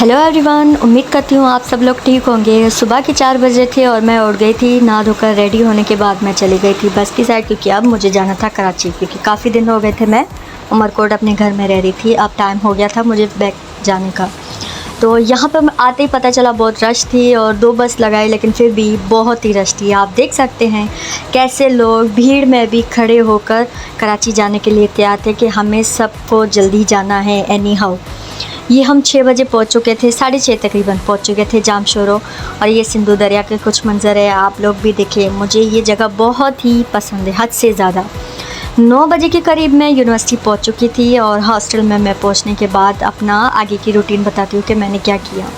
Hello everyone, उम्मीद करती हूँ आप सब लोग ठीक होंगे। सुबह के 4 बजे थे और मैं उठ गई थी। नहा धोकर रेडी होने के बाद मैं चली गई थी बस की साइड, क्योंकि अब मुझे जाना था कराची, क्योंकि काफ़ी दिन हो गए थे मैं उमरकोट अपने घर में रह रही थी। अब टाइम हो गया था मुझे बैक जाने का। तो यहाँ पर आते ही पता चला बहुत रश थी और 2 बस लगाई, लेकिन फिर भी बहुत ही रश थी। आप देख सकते हैं कैसे लोग भीड़ में भी खड़े होकर कराची जाने के लिए तैयार थे कि हमें सबको जल्दी जाना है एनी हाउ। ये हम 6 बजे पहुँच चुके थे, 6:30 तकरीबन पहुँच चुके थे जाम शोरो। और ये सिंधु दरिया के कुछ मंज़र है, आप लोग भी देखें। मुझे ये जगह बहुत ही पसंद है, हद से ज़्यादा। 9 बजे के करीब मैं यूनिवर्सिटी पहुँच चुकी थी और हॉस्टल में मैं पहुँचने के बाद अपना आगे की रूटीन बताती हूँ कि मैंने क्या किया।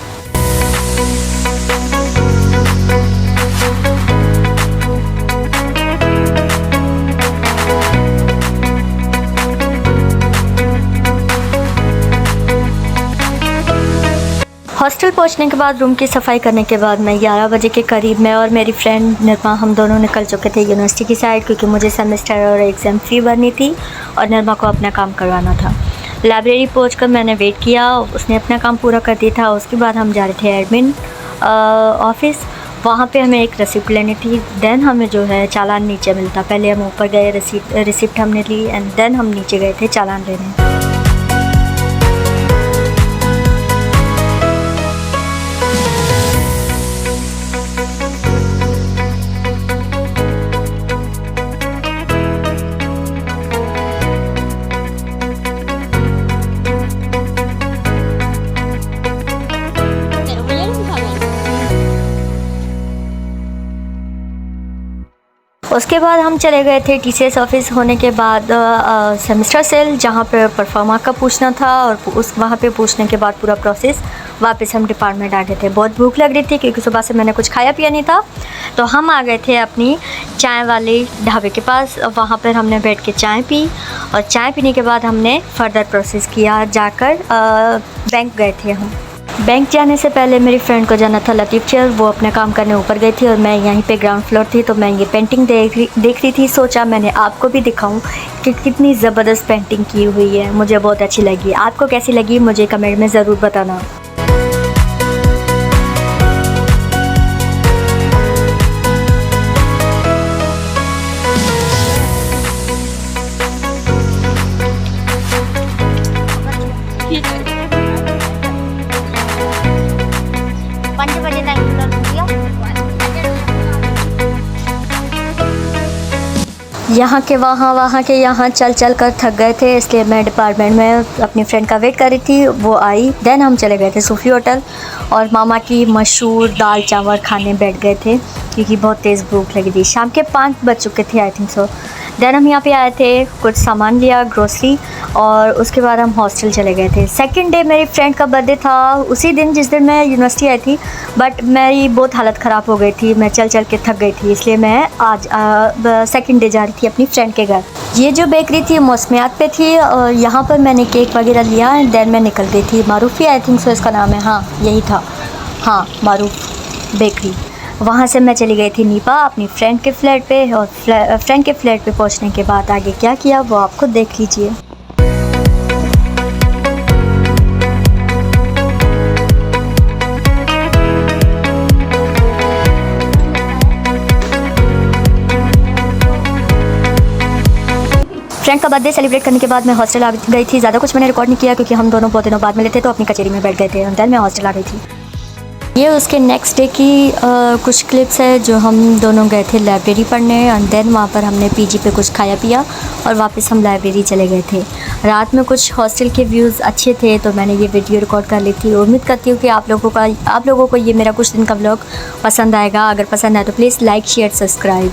हॉस्टल पहुंचने के बाद रूम की सफाई करने के बाद मैं 11 बजे के करीब मैं और मेरी फ्रेंड निर्मा हम दोनों निकल चुके थे यूनिवर्सिटी की साइड, क्योंकि मुझे सेमेस्टर और एग्ज़ाम फ़ी भरनी थी और निर्मा को अपना काम करवाना था। लाइब्रेरी पहुंचकर मैंने वेट किया, उसने अपना काम पूरा कर दिया था। उसके बाद हम जा रहे थे एडमिन ऑफिस, वहाँ पे हमें एक रिसिप्ट लेनी थी। देन हमें जो है चालान नीचे मिलता। पहले हम ऊपर गए, रिसिप्ट हमने ली एंड देन हम नीचे गए थे चालान लेने। उसके बाद हम चले गए थे टीसीएस ऑफिस होने के बाद सेमेस्टर सेल, जहाँ पे परफॉर्मा का पूछना था और वहाँ पे पूछने के बाद पूरा प्रोसेस वापस हम डिपार्टमेंट आ गए थे। बहुत भूख लग रही थी क्योंकि सुबह से मैंने कुछ खाया पिया नहीं था, तो हम आ गए थे अपनी चाय वाले ढाबे के पास। वहाँ पर हमने बैठ के चाय पी और चाय पीने के बाद हमने फर्दर प्रोसेस किया। जाकर बैंक गए थे हम। बैंक जाने से पहले मेरी फ्रेंड को जाना था लतीफ़ चेयर, वो अपना काम करने ऊपर गई थी और मैं यहीं पे ग्राउंड फ्लोर थी। तो मैं ये पेंटिंग देख रही थी, सोचा मैंने आपको भी दिखाऊं कि कितनी ज़बरदस्त पेंटिंग की हुई है। मुझे बहुत अच्छी लगी। आपको कैसी लगी मुझे कमेंट में ज़रूर बताना। यहाँ के वहाँ के यहाँ चल कर थक गए थे, इसलिए मैं डिपार्टमेंट में अपनी फ्रेंड का वेट कर रही थी। वो आई, देन हम चले गए थे सूफ़ी होटल और मामा की मशहूर दाल चावल खाने बैठ गए थे, क्योंकि बहुत तेज़ भूख लगी थी। शाम के 5 बज चुके थे आई थिंक सो। देन हम यहाँ पे आए थे, कुछ सामान लिया ग्रोसरी, और उसके बाद हम हॉस्टल चले गए थे। सेकंड डे मेरी फ्रेंड का बर्थडे था, उसी दिन जिस दिन मैं यूनिवर्सिटी आई थी, बट मेरी बहुत हालत ख़राब हो गई थी। मैं चल के थक गई थी, इसलिए मैं आज सेकंड डे जा रही थी अपनी फ्रेंड के घर। ये जो बेकरी थी मौसमियात पे थी और यहाँ पर मैंने केक वगैरह लिया एंड देन मैं निकल गई थी। मारूफ़ी आई थिंक सो इसका नाम है, हाँ यही था, हाँ मारूफ़ बेकरी। वहाँ से मैं चली गई थी नीपा अपनी फ्रेंड के फ्लैट पे, और फ्रेंड के फ्लैट पे पहुँचने के बाद आगे क्या किया वो आप खुद देख लीजिए। फ्रेंड का बर्थडे सेलिब्रेट करने के बाद मैं हॉस्टल आ गई थी। ज़्यादा कुछ मैंने रिकॉर्ड नहीं किया क्योंकि हम दोनों बहुत दिनों बाद मिले थे, तो अपनी कचेरी में बैठ गए थे और देन मैं हॉस्टल आ गई थी। ये उसके नेक्स्ट डे की कुछ क्लिप्स है जो हम दोनों गए थे लाइब्रेरी पढ़ने एंड देन वहाँ पर हमने पीजी पे कुछ खाया पिया और वापस हम लाइब्रेरी चले गए थे। रात में कुछ हॉस्टल के व्यूज़ अच्छे थे तो मैंने ये वीडियो रिकॉर्ड कर ली थी। उम्मीद करती हूँ कि आप लोगों को ये मेरा कुछ दिन का व्लॉग पसंद आएगा। अगर पसंद आए तो प्लीज़ लाइक शेयर सब्सक्राइब।